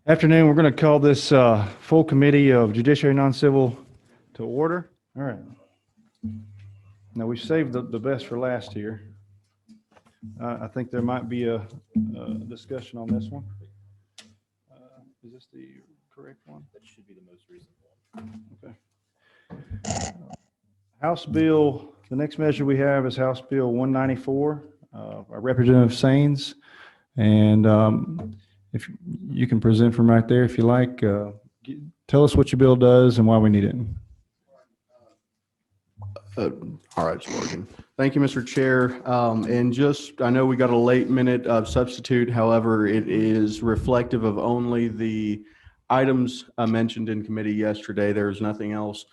Afternoon, we're going to call this full committee of Judiciary Non-Civil to order. All right. Now, we saved the best for last here. I think there might be a discussion on this one. Is this the correct one? That should be the most recent one. Okay. House Bill, the next measure we have is House Bill 194, by Representative Saines. And if you can present from right there if you like, tell us what your bill does and why we need it. All right, it's working. Thank you, Mr. Chair. And just, I know we got a late minute substitute. However, it is reflective of only the items mentioned in committee yesterday. There's nothing else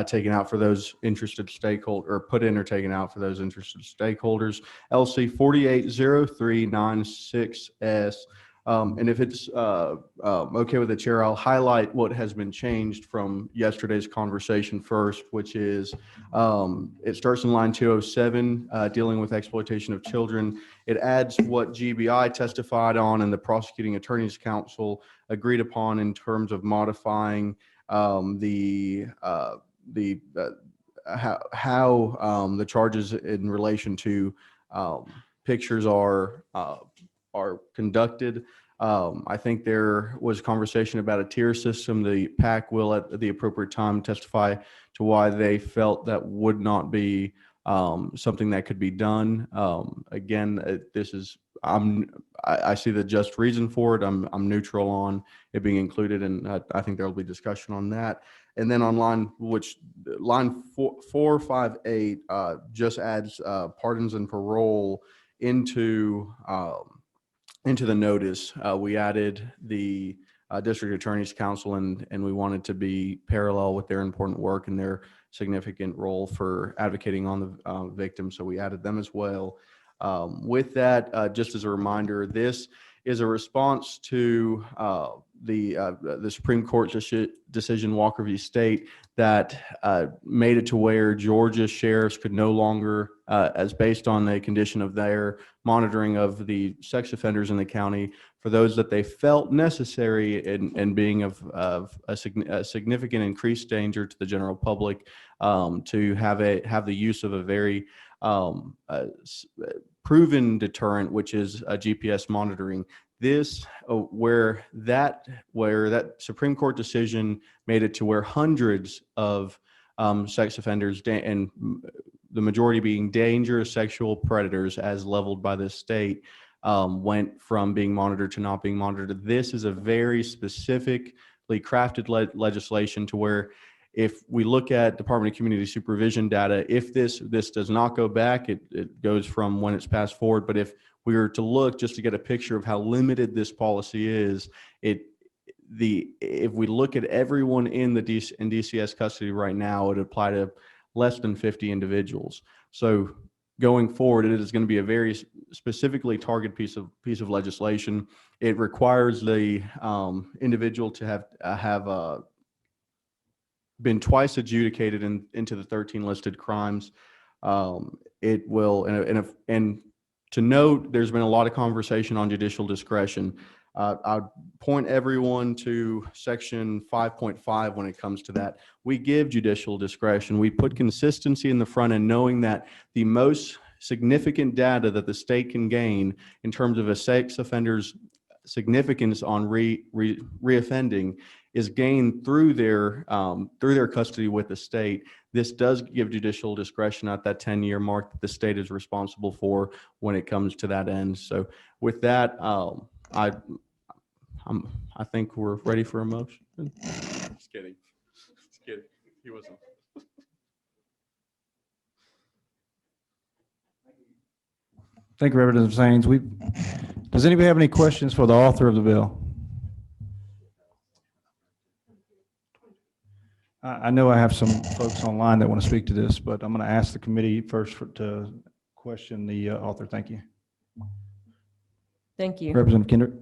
taken out for those interested stakeholders, or put in or taken out for those interested stakeholders. LC 480396S. And if it's okay with the chair, I'll highlight what has been changed from yesterday's conversation first, which is it starts in line 207, dealing with exploitation of children. It adds what GBI testified on and the Prosecuting Attorneys Council agreed upon in terms of modifying how the charges in relation to pictures are conducted. I think there was conversation about a tier system. The PAC will at the appropriate time testify to why they felt that would not be something that could be done. Again, this is, I see the just reason for it. I'm neutral on it being included, and I think there will be discussion on that. And then on line 458 just adds pardons and parole into the notice. We added the District Attorney's Council, and we wanted to be parallel with their important work and their significant role for advocating on the victim. So we added them as well. With that, just as a reminder, this is a response to the Supreme Court decision, Walker v. State, that made it to where Georgia sheriffs could no longer, as based on the condition of their monitoring of the sex offenders in the county, for those that they felt necessary in being of a significant increased danger to the general public, to have the use of a very proven deterrent, which is GPS monitoring. This where that Supreme Court decision made it to where hundreds of sex offenders, and the majority being dangerous sexual predators as leveled by this state, went from being monitored to not being monitored. This is a very specifically crafted legislation to where, if we look at Department of Community Supervision data, if this does not go back, it goes from when it's passed forward. But if we were to look just to get a picture of how limited this policy is, if we look at everyone in DCS custody right now, it would apply to less than 50 individuals. So going forward, it is going to be a very specifically targeted piece of legislation. It requires the individual to have been twice adjudicated into the 13 listed crimes. It will, and to note, there's been a lot of conversation on judicial discretion. I'd point everyone to section 5.5 when it comes to that. We give judicial discretion. We put consistency in the front end, knowing that the most significant data that the state can gain in terms of a sex offender's significance on reoffending is gained through their custody with the state. This does give judicial discretion at that 10-year mark that the state is responsible for when it comes to that end. So with that, I think we're ready for a motion. Just kidding. Just kidding. He wasn't. Thank you, Representative Saines. Does anybody have any questions for the author of the bill? I know I have some folks online that want to speak to this, but I'm going to ask the committee first to question the author. Thank you. Thank you. Representative Kendrick.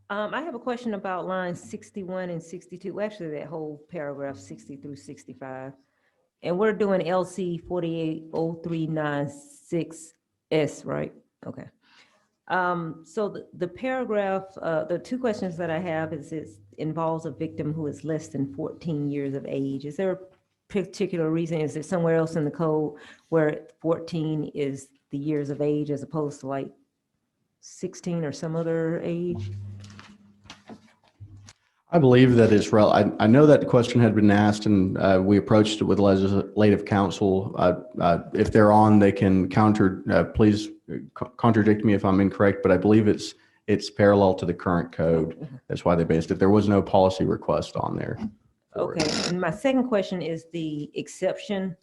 I have a question about lines 61 and 62, actually that whole paragraph 60 through 65. And we're doing LC 480396S, right? Okay. So the paragraph, the two questions that I have is it involves a victim who is less than 14 years of age. Is there a particular reason? Is it somewhere else in the code where 14 is the years of age as opposed to like 16 or some other age? I believe that it's I know that question had been asked, and we approached it with legislative counsel. If they're on, they can please contradict me if I'm incorrect, but I believe it's parallel to the current code. That's why they based it. There was no policy request on there. Okay, and my second question is the exception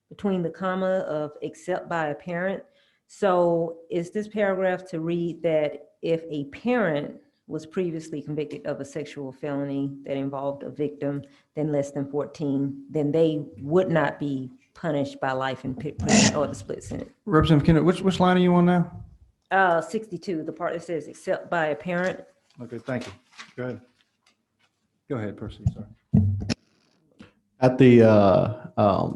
between the comma of except by a parent. So is this paragraph to read that if a parent was previously convicted of a sexual felony that involved a victim then less than 14, then they would not be punished by life in prison or the split sentence? Representative Kendrick, which line are you on now? 62, the part that says except by a parent. Okay, thank you. Go ahead. Go ahead, Percy, sorry. At the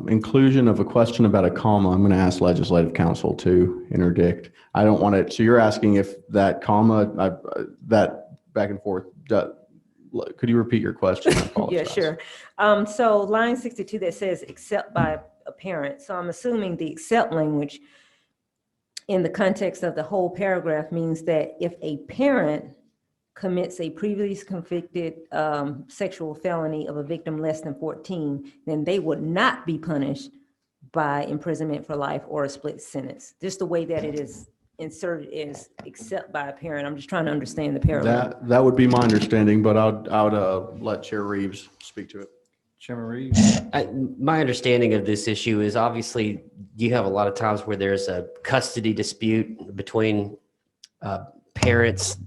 inclusion of a question about a comma, I'm going to ask legislative counsel to interdict. I don't want it. So you're asking if that comma, that back and forth, could you repeat your question? I apologize. Yeah, sure. So line 62 that says except by a parent. So I'm assuming the except language in the context of the whole paragraph means that if a parent commits a previously convicted sexual felony of a victim less than 14, then they would not be punished by imprisonment for life or a split sentence. Just the way that it is inserted is except by a parent. I'm just trying to understand the paragraph. That would be my understanding, but I would let Chair Reeves speak to it. Chairman Reeves? My understanding of this issue is obviously you have a lot of times where there's a custody dispute between parents,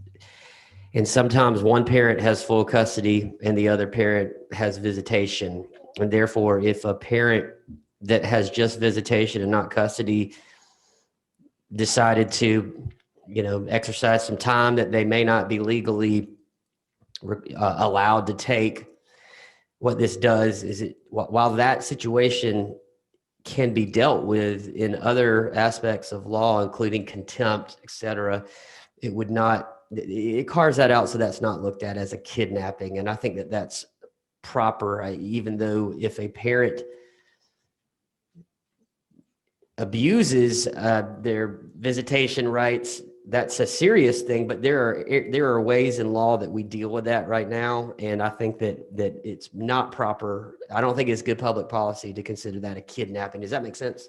and sometimes one parent has full custody and the other parent has visitation. And therefore, if a parent that has just visitation and not custody decided to, exercise some time that they may not be legally allowed to take, what this does is while that situation can be dealt with in other aspects of law, including contempt, et cetera, it carves that out so that's not looked at as a kidnapping. And I think that that's proper, even though if a parent abuses their visitation rights, that's a serious thing, but there are ways in law that we deal with that right now. And I think that it's not proper. I don't think it's good public policy to consider that a kidnapping. Does that make sense?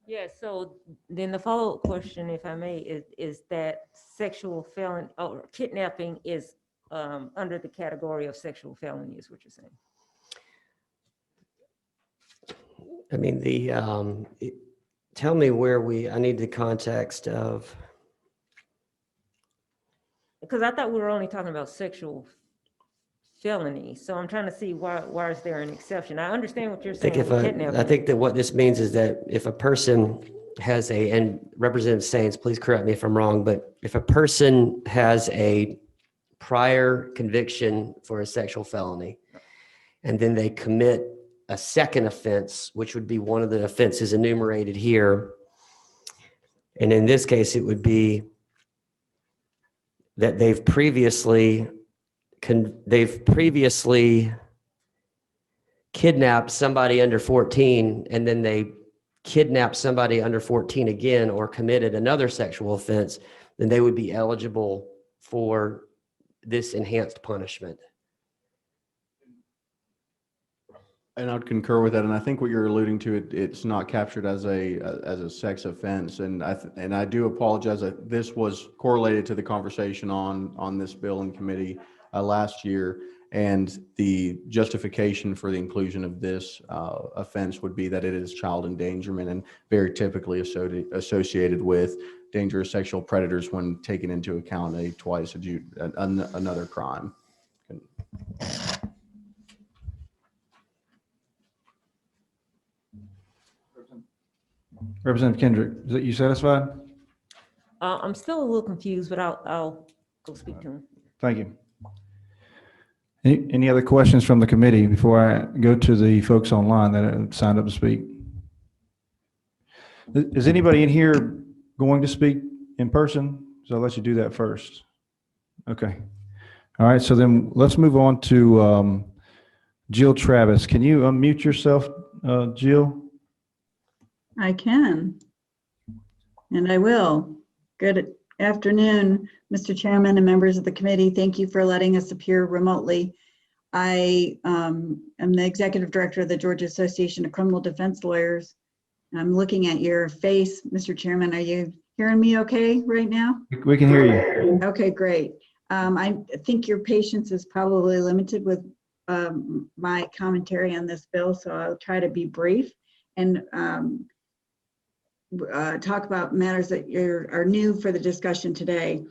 Yeah, so then the follow-up question, if I may, is that sexual felony or kidnapping is under the category of sexual felony is what you're saying? I mean, tell me I need the context of. Because I thought we were only talking about sexual felony. So I'm trying to see why is there an exception? I understand what you're saying. I think that what this means is that if a person has and Representative Sainz, please correct me if I'm wrong, but if a person has a prior conviction for a sexual felony, and then they commit a second offense, which would be one of the offenses enumerated here, and in this case, it would be that they've previously kidnapped somebody under 14, and then they kidnapped somebody under 14 again or committed another sexual offense, then they would be eligible for this enhanced punishment. And I would concur with that. And I think what you're alluding to, it's not captured as a sex offense. And I do apologize that this was correlated to the conversation on this bill in committee last year. And the justification for the inclusion of this offense would be that it is child endangerment and very typically associated with dangerous sexual predators when taken into account another crime. Representative Kendrick, is that you satisfied? I'm still a little confused, but I'll go speak to him. Thank you. Any other questions from the committee before I go to the folks online that have signed up to speak? Is anybody in here going to speak in person So I'll let you do that first. Okay. All right, so then let's move on to Jill Travis. Can you unmute yourself, Jill? I can, and I will. Good afternoon, Mr. Chairman and members of the committee. Thank you for letting us appear remotely. I am the executive director of the Georgia Association of Criminal Defense Lawyers. I'm looking at your face, Mr. Chairman. Are you hearing me okay right now? We can hear you. Okay, great. I think your patience is probably limited with my commentary on this bill, so I'll try to be brief and talk about matters that are new for the discussion today.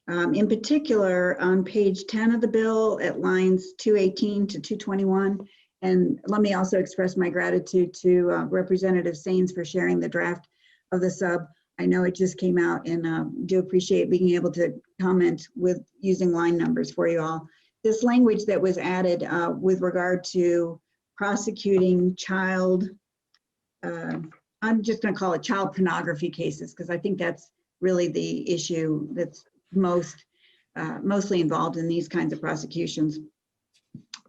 In particular, on page 10 of the bill at lines 218 to 221, and let me also express my gratitude to Representative Saines for sharing the draft of the sub. I know it just came out, and do appreciate being able to comment with using line numbers for you all. This language that was added with regard to prosecuting child, I'm just going to call it child pornography cases, because I think that's really the issue that's mostly involved in these kinds of prosecutions.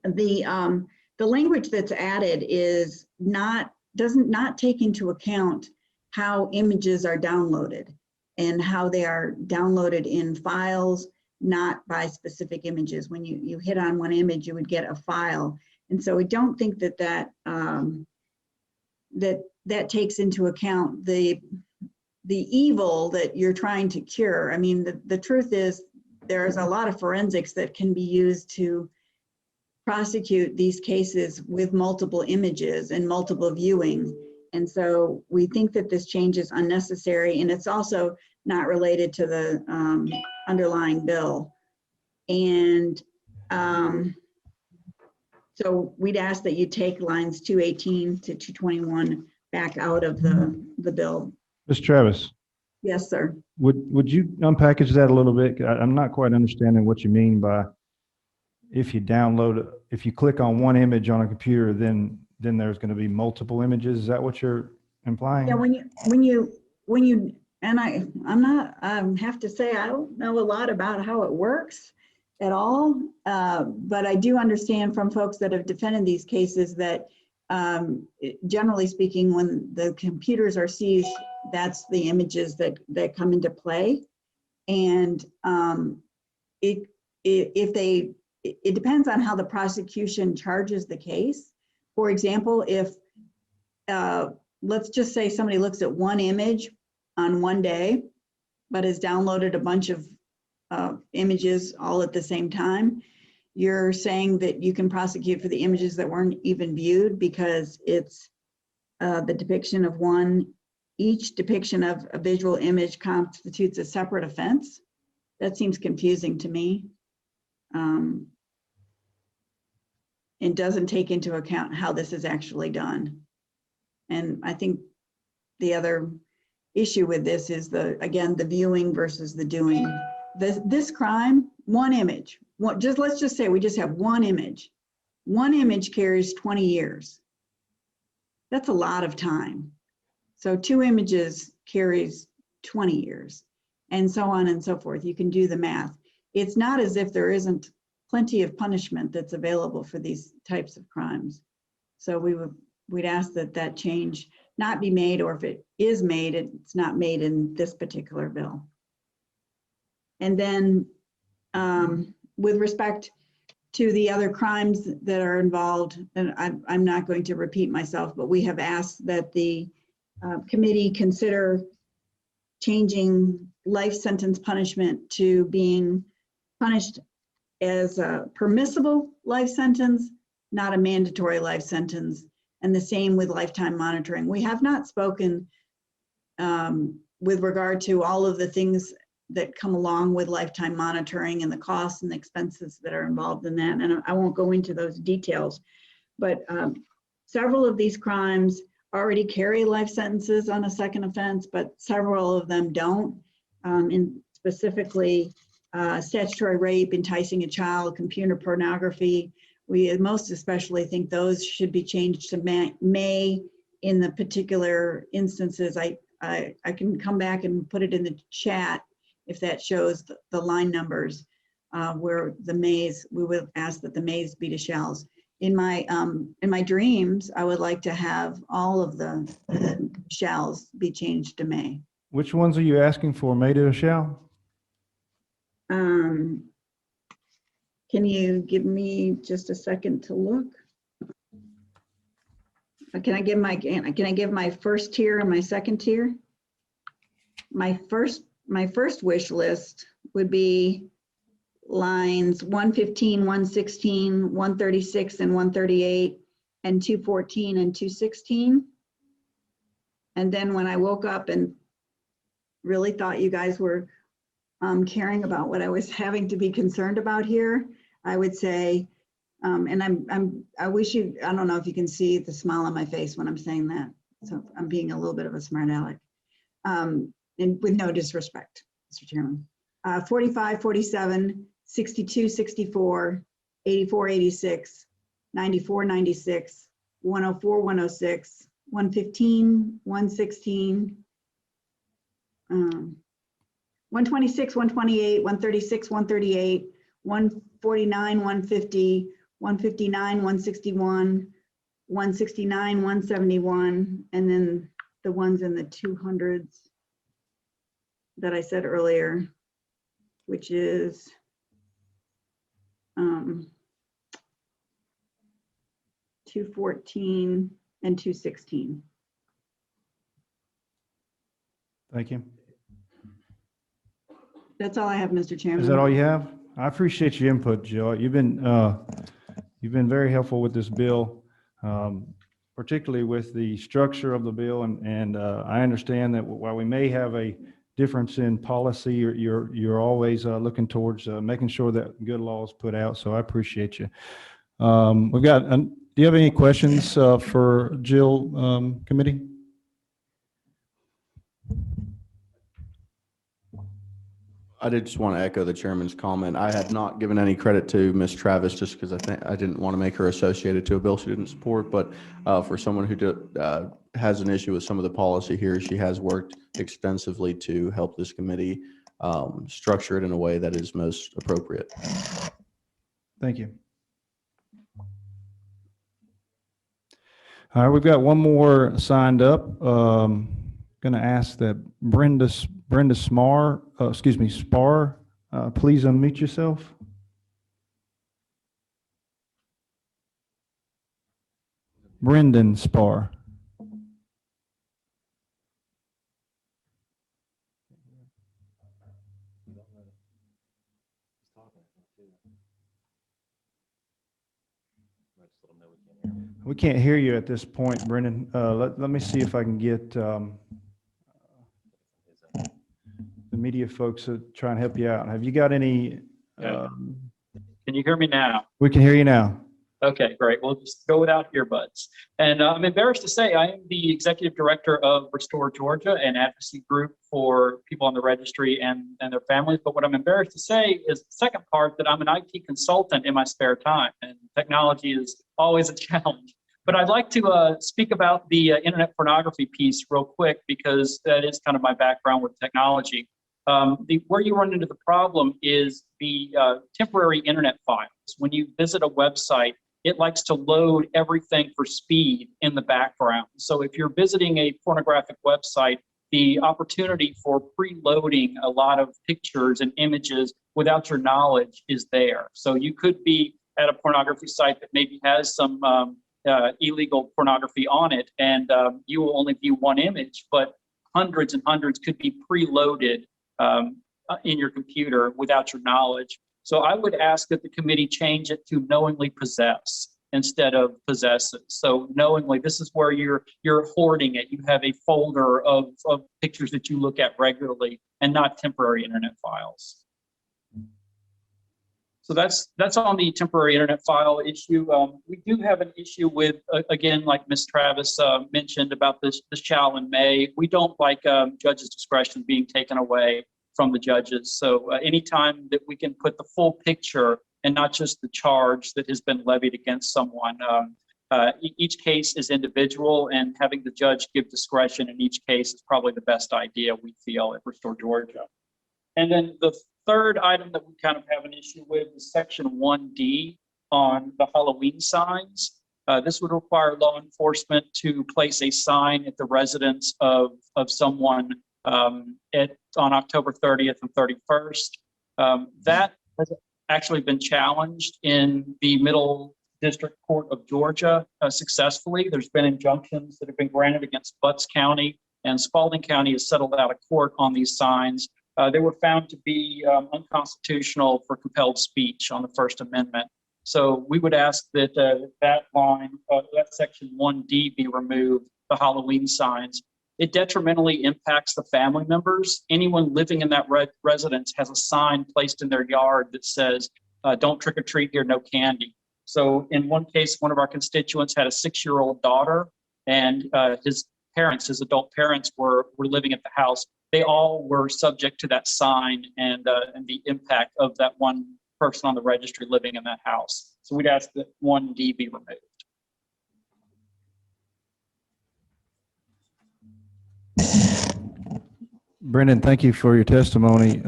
The language that's added is does not take into account how images are downloaded and how they are downloaded in files, not by specific images. When you hit on one image, you would get a file. And so we don't think that that takes into account the evil that you're trying to cure. I mean, the truth is there's a lot of forensics that can be used to prosecute these cases with multiple images and multiple viewing. And so we think that this change is unnecessary, and it's also not related to the underlying bill. And so we'd ask that you take lines 218 to 221 back out of the bill. Ms. Travis, Yes, sir. would you unpackage that a little bit? I'm not quite understanding what you mean by if you click on one image on a computer, then there's going to be multiple images. Is that what you're implying? Yeah, when you and I have to say I don't know a lot about how it works at all, but I do understand from folks that have defended these cases that generally speaking, when the computers are seized, that's the images that come into play. And it depends on how the prosecution charges the case. For example, if let's just say somebody looks at one image on one day, but has downloaded a bunch of images all at the same time, you're saying that you can prosecute for the images that weren't even viewed because it's the depiction of one. Each depiction of a visual image constitutes a separate offense. That seems confusing to me. And doesn't take into account how this is actually done. And I think the other issue with this is again, the viewing versus the doing. This crime, one image, let's just say we just have one image. One image carries 20 years. That's a lot of time. So 2 images carries 20 years, and so on and so forth. You can do the math. It's not as if there isn't plenty of punishment that's available for these types of crimes. So we'd ask that change not be made, or if it is made, it's not made in this particular bill. And then with respect to the other crimes that are involved, and I'm not going to repeat myself, but we have asked that the committee consider changing life sentence punishment to being punished as a permissible life sentence, not a mandatory life sentence, and the same with lifetime monitoring. We have not spoken with regard to all of the things that come along with lifetime monitoring and the costs and the expenses that are involved in that, and I won't go into those details, but several of these crimes already carry life sentences on a second offense, but several of them don't, and specifically statutory rape, enticing a child, computer pornography. We most especially think those should be changed to may in the particular instances. I can come back and put it in the chat if that shows the line numbers where the mays, we would ask that the mays be to shalls. In my dreams, I would like to have all of the shalls be changed to may. Which ones are you asking for, may to shall? Can you give me just a second to look? Can I give my first tier and my second tier? My first wish list would be lines 115, 116, 136, and 138, and 214 and 216. And then when I woke up and really thought you guys were caring about what I was having to be concerned about here, I would say, and I wish you, I don't know if you can see the smile on my face when I'm saying that. So I'm being a little bit of a smart aleck. And with no disrespect, Mr. Chairman. 45, 47, 62, 64, 84, 86, 94, 96, 104, 106, 115, 116, 126, 128, 136, 138, 149, 150, 159, 161, 169, 171, and then the ones in the 200s that I said earlier, which is 214 and 216. Thank you. That's all I have, Mr. Chairman. Is that all you have? I appreciate your input, Jill. You've been very helpful with this bill, particularly with the structure of the bill. And I understand that while we may have a difference in policy, you're always looking towards making sure that good law is put out. So I appreciate you. We've got. Do you have any questions for Jill, committee? I did just want to echo the chairman's comment. I had not given any credit to Ms. Travis just because I didn't want to make her associated to a bill she didn't support. But for someone who has an issue with some of the policy here, she has worked extensively to help this committee structure it in a way that is most appropriate. Thank you. All right, we've got one more signed up. Going to ask that Brenda Spar, please unmute yourself. Brendan Spar. We can't hear you at this point, Brendan. Let me see if I can get the media folks to try and help you out. Have you got any? Can you hear me now? We can hear you now. Okay, great. We'll just go without earbuds. And I'm embarrassed to say I am the executive director of Restore Georgia, an advocacy group for people on the registry and their families. But what I'm embarrassed to say is the second part, that I'm an IT consultant in my spare time, and technology is always a challenge. But I'd like to speak about the internet pornography piece real quick, because that is kind of my background with technology. Where you run into the problem is the temporary internet files. When you visit a website, it likes to load everything for speed in the background. So if you're visiting a pornographic website, the opportunity for preloading a lot of pictures and images without your knowledge is there. So you could be at a pornography site that maybe has some illegal pornography on it, and you will only view one image, but hundreds and hundreds could be preloaded in your computer without your knowledge. So I would ask that the committee change it to knowingly possess instead of possesses. So knowingly, this is where you're hoarding it. You have a folder of pictures that you look at regularly, and not temporary internet files. So that's on the temporary internet file issue. We do have an issue with, again, like Ms. Travis mentioned about this shall and may. We don't like judges' discretion being taken away from the judges. So anytime that we can put the full picture and not just the charge that has been levied against someone, each case is individual, and having the judge give discretion in each case is probably the best idea, we feel, at Restore Georgia. And then the third item that we kind of have an issue with is section 1D on the Halloween signs. This would require law enforcement to place a sign at the residence of someone on October 30th and 31st. That has actually been challenged in the Middle District Court of Georgia successfully. There's been injunctions that have been granted against Butts County, and Spalding County has settled out of court on these signs. They were found to be unconstitutional for compelled speech on the First Amendment. So we would ask that that line, that section 1D be removed, the Halloween signs. It detrimentally impacts the family members. Anyone living in that residence has a sign placed in their yard that says, don't trick or treat here, no candy. So in one case, one of our constituents had a 6-year-old daughter, and his adult parents were living at the house. They all were subject to that sign and the impact of that one person on the registry living in that house. So we'd ask that 1D be removed. Brendan, thank you for your testimony.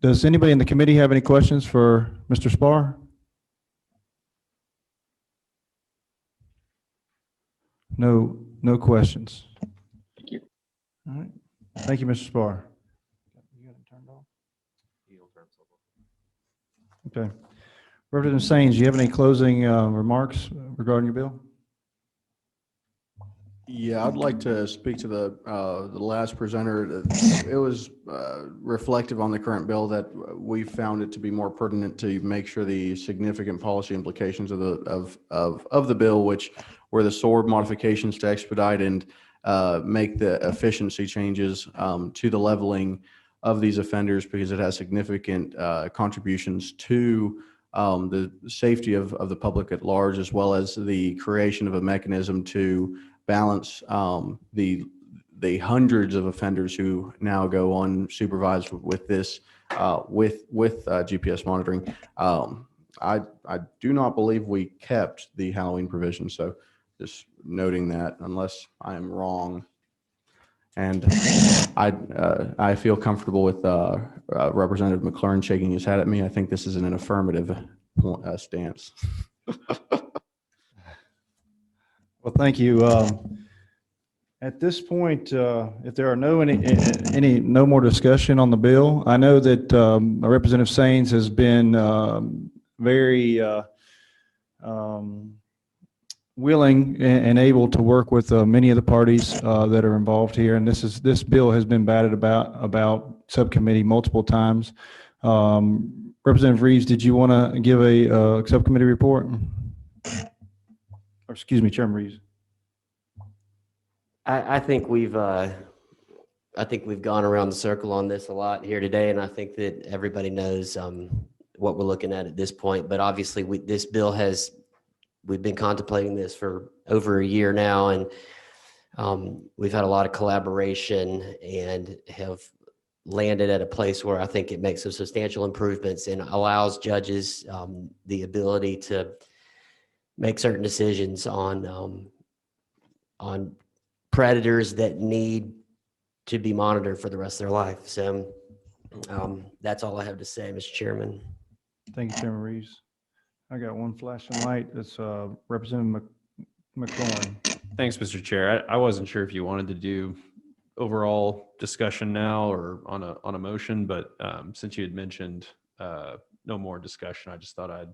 Does anybody in the committee have any questions for Mr. Spar? No questions. Thank you. All right. Thank you, Mr. Spar. You got it turned off? Okay. Representative Saines, do you have any closing remarks regarding your bill? Yeah, I'd like to speak to the last presenter. It was reflective on the current bill that we found it to be more pertinent to make sure the significant policy implications of the bill, which were the SORB modifications to expedite and make the efficiency changes to the leveling of these offenders, because it has significant contributions to the safety of the public at large, as well as the creation of a mechanism to balance the hundreds of offenders who now go unsupervised with this with GPS monitoring. I do not believe we kept the Halloween provision, so just noting that, unless I am wrong. And I feel comfortable with Representative McLaurin shaking his head at me. I think this is an affirmative stance. Well, thank you. At this point, if there are no more discussion on the bill, I know that Representative Saines has been very willing and able to work with many of the parties that are involved here, and this bill has been batted about subcommittee multiple times. Representative Reeves, did you want to give a subcommittee report? Or excuse me, Chairman Reeves. I think we've gone around the circle on this a lot here today, and I think that everybody knows what we're looking at this point. But obviously, this bill we've been contemplating this for over a year now, and we've had a lot of collaboration and have landed at a place where I think it makes some substantial improvements and allows judges the ability to make certain decisions on predators that need to be monitored for the rest of their life. So that's all I have to say, Mr. Chairman. Thank you, Chairman Reeves. I got one flashing light. That's Representative McLaurin. Thanks, Mr. Chair. I wasn't sure if you wanted to do overall discussion now or on a motion, but since you had mentioned no more discussion, I just thought I'd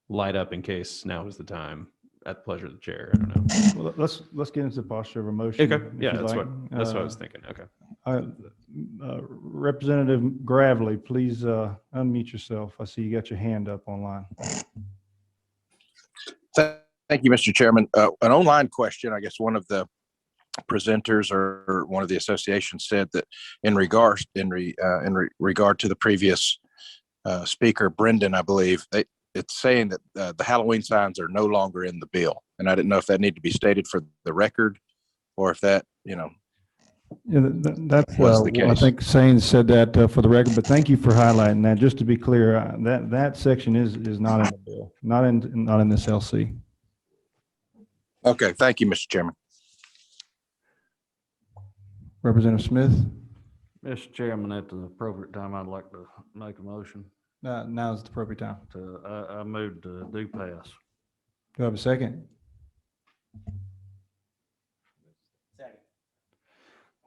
light up in case now is the time. At the pleasure of the chair. I don't know. Well, let's get into the posture of a motion. Okay. Yeah, if you'd that's like. what I was thinking. Okay. Representative Gravely, please unmute yourself. I see you got your hand up online. Thank you, Mr. Chairman. An online question. I guess one of the presenters or one of the associations said that in regard to the previous speaker, Brendan, I believe, it's saying that the Halloween signs are no longer in the bill. And I didn't know if that needed to be stated for the record or if that, Yeah, that's was the case. I think Saines said that for the record, but thank you for highlighting that. Just to be clear, that section is not in the bill, not in this LC. Okay, thank you, Mr. Chairman. Representative Smith. Mr. Chairman, at the appropriate time, I'd like to make a motion Now's the appropriate time. to, I moved to do pass. Do I have a second?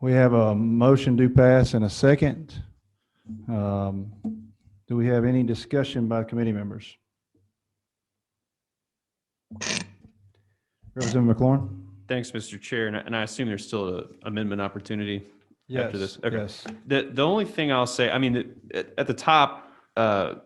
We have a motion to pass and a second. Do we have any discussion by committee members? Representative McLaurin? Thanks, Mr. Chair. And I assume there's still an amendment opportunity after this. Okay. Yes. The only thing I'll say, I mean, at the top,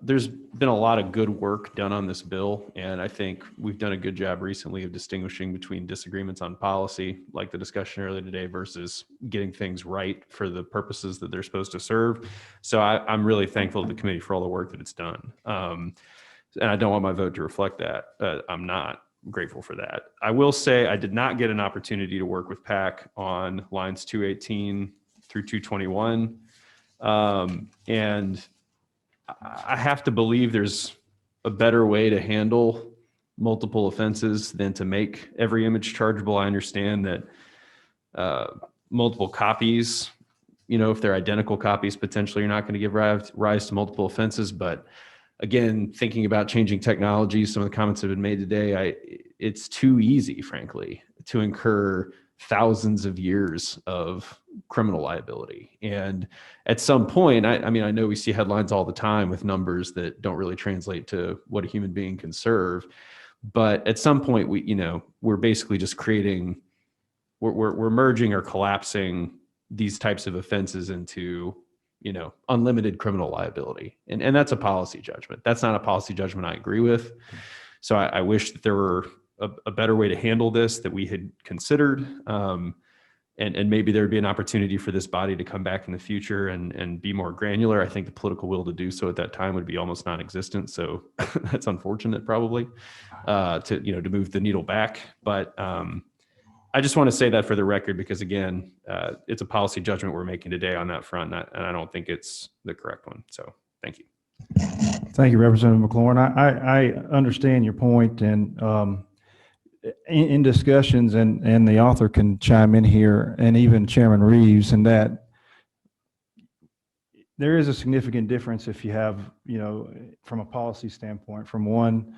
there's been a lot of good work done on this bill, and I think we've done a good job recently of distinguishing between disagreements on policy, like the discussion earlier today, versus getting things right for the purposes that they're supposed to serve. So I'm really thankful to the committee for all the work that it's done. And I don't want my vote to reflect that. I'm not grateful for that. I will say I did not get an opportunity to work with PAC on lines 218 through 221. And I have to believe there's a better way to handle multiple offenses than to make every image chargeable. I understand that multiple copies, if they're identical copies, potentially you're not going to give rise to multiple offenses. But again, thinking about changing technology, some of the comments that have been made today, it's too easy, frankly, to incur thousands of years of criminal liability. And at some point, I mean, I know we see headlines all the time with numbers that don't really translate to what a human being can serve. But at some point, we're basically just we're merging or collapsing these types of offenses into, unlimited criminal liability. And that's a policy judgment. That's not a policy judgment I agree with. So I wish that there were a better way to handle this that we had considered. And maybe there'd be an opportunity for this body to come back in the future and be more granular. I think the political will to do so at that time would be almost non-existent. So that's unfortunate, probably, to move the needle back. But I just want to say that for the record, because again, it's a policy judgment we're making today on that front, and I don't think it's the correct one. So thank you. Thank you, Representative McLaurin. I understand your point, and in discussions, and the author can chime in here, and even Chairman Reeves, and that there is a significant difference if you have, from a policy standpoint, from one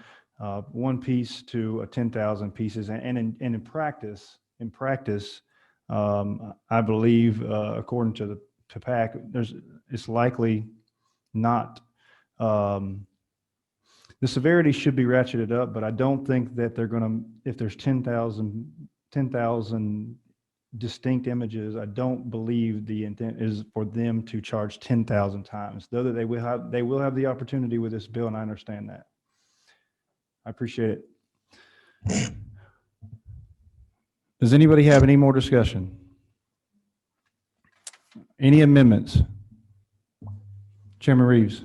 piece to 10,000 pieces, and in practice, I believe, according to PAC, it's likely not. The severity should be ratcheted up, but I don't think that they're going to, if there's 10,000 distinct images, I don't believe the intent is for them to charge 10,000 times, though that they will have the opportunity with this bill, and I understand that. I appreciate it. Does anybody have any more discussion? Any amendments? Chairman Reeves.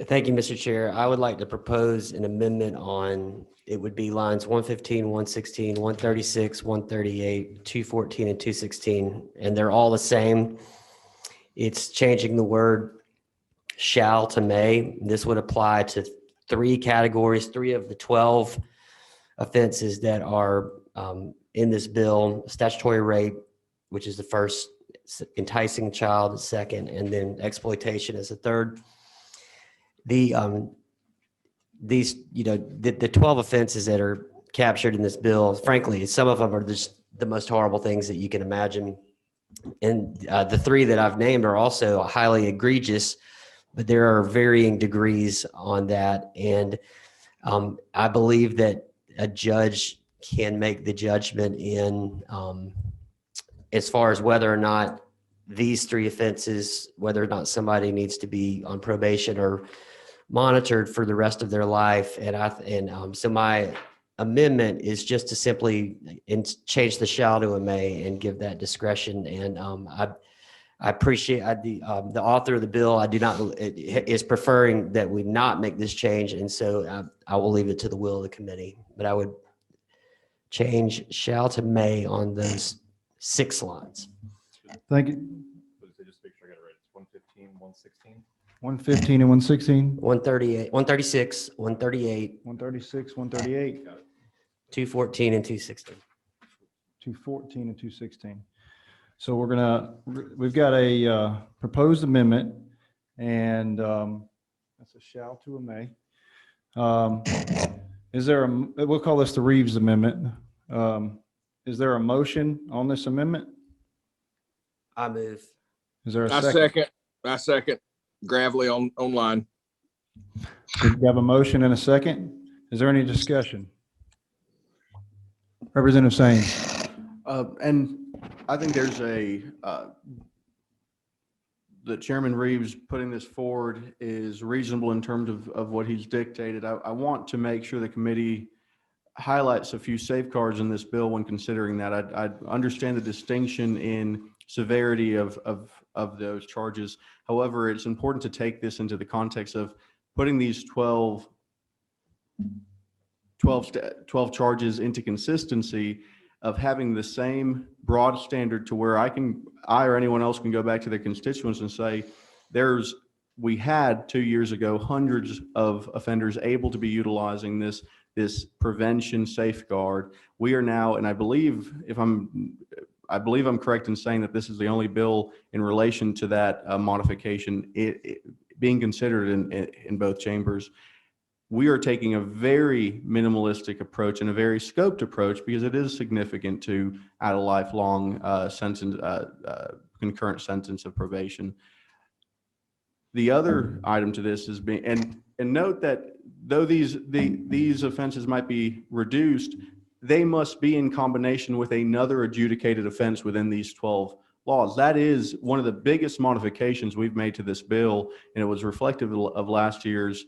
Thank you, Mr. Chair. I would like to propose an amendment on, it would be lines 115, 116, 136, 138, 214, and 216, and they're all the same. It's changing the word shall to may. This would apply to 3 categories, 3 of the 12 offenses that are in this bill: statutory rape, which is the first, enticing a child is second, and then exploitation is the third. The 12 offenses that are captured in this bill, frankly, some of them are just the most horrible things that you can imagine. And the 3 that I've named are also highly egregious, but there are varying degrees on that. And I believe that a judge can make the judgment in as far as whether or not these 3 offenses, whether or not somebody needs to be on probation or monitored for the rest of their life. And so my amendment is just to simply change the shall to a may and give that discretion. And I appreciate the author of the bill. I do not is preferring that we not make this change, and so I will leave it to the will of the committee. But I would change shall to may on those 6 lines. Thank you. Just make sure I got it right. It's 115, 116. 115 and 116, 138, 136, 138, 136, 138, 214, and 216. 214 and 216. So we've got a proposed amendment, and that's a shall to a may. Is there we'll call this the Reeves Amendment. Is there a motion on this amendment? I move. Is there a I second? second. Gravely online. We have a motion and a second. Is there any discussion? Representative Sains. And I think there's the Chairman Reeves putting this forward is reasonable in terms of what he's dictated. I want to make sure the committee highlights a few safeguards in this bill when considering that. I understand the distinction in severity of those charges. However, it's important to take this into the context of putting these 12 charges into consistency of having the same broad standard to where I or anyone else can go back to their constituents and say, we had 2 years ago, hundreds of offenders able to be utilizing this prevention safeguard. We are now, and I believe I'm correct in saying that this is the only bill in relation to that modification being considered in both chambers. We are taking a very minimalistic approach and a very scoped approach because it is significant to add a lifelong concurrent sentence of probation. The other item to this is and note that though these offenses might be reduced, they must be in combination with another adjudicated offense within these 12 laws. That is one of the biggest modifications we've made to this bill, and it was reflective of last year's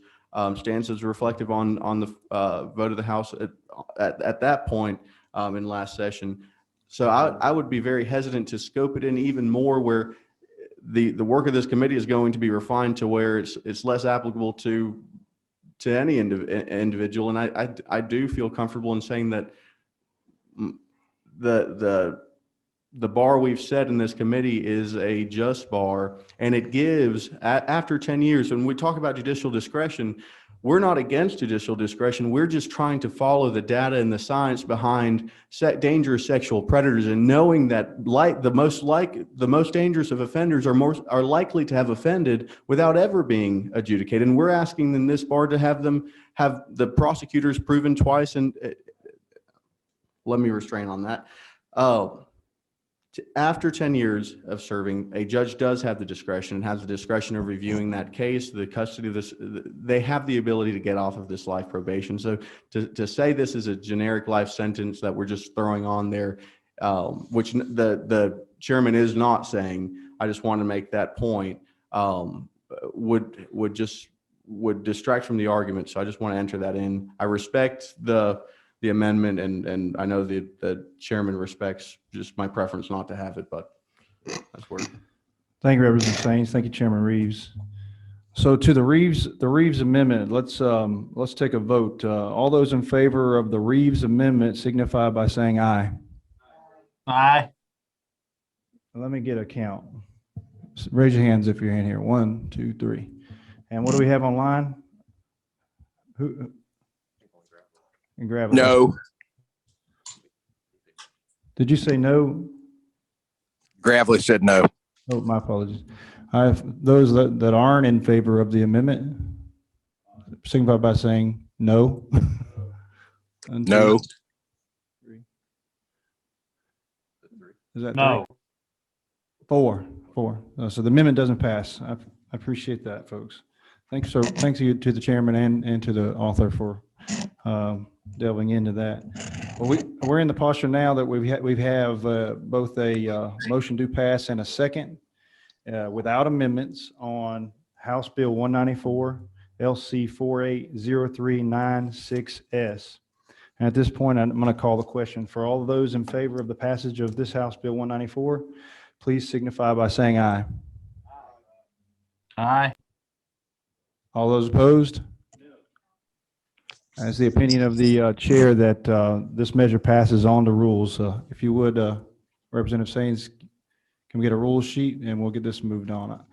stances, reflective on the vote of the House at that point in last session. So I would be very hesitant to scope it in even more where the work of this committee is going to be refined to where it's less applicable to any individual. And I do feel comfortable in saying that the bar we've set in this committee is a just bar, and it gives, after 10 years, when we talk about judicial discretion, we're not against judicial discretion. We're just trying to follow the data and the science behind dangerous sexual predators, and knowing that the most dangerous of offenders are likely to have offended without ever being adjudicated. And we're asking in this bar to have the prosecutors proven twice. And let me restrain on that. After 10 years of serving, a judge does have the discretion and has the discretion of reviewing that case, the custody of this. They have the ability to get off of this life probation. So to say this is a generic life sentence that we're just throwing on there, which the chairman is not saying, I just want to make that point, would distract from the argument. So I just want to enter that in. I respect the amendment, and I know the chairman respects just my preference not to have it, but that's where. Thank you, Representative Sains. Thank you, Chairman Reeves. So to the Reeves Amendment, let's take a vote. All those in favor of the Reeves Amendment signify by saying aye. Aye. Let me get a count. Raise your hands if you're in here. 1, 2, 3. And what do we have online? Who? And grab it. No. Did you say no? Gravely said no. Oh, my apologies. Those that aren't in favor of the amendment signify by saying no. No. Is that No. 4? So the amendment doesn't pass. I appreciate that, folks. Thanks to the chairman and to the author for delving into that. Well, we're in the posture now that we have both a motion to pass and a second without amendments on House Bill 194 LC 480396S. And at this point, I'm going to call the question. For all of those in favor of the passage of this House Bill 194, please signify by saying aye. Aye. All those opposed? As the opinion of the chair that this measure passes on to rules. If you would, Representative Sains, can we get a rules sheet and we'll get this moved on.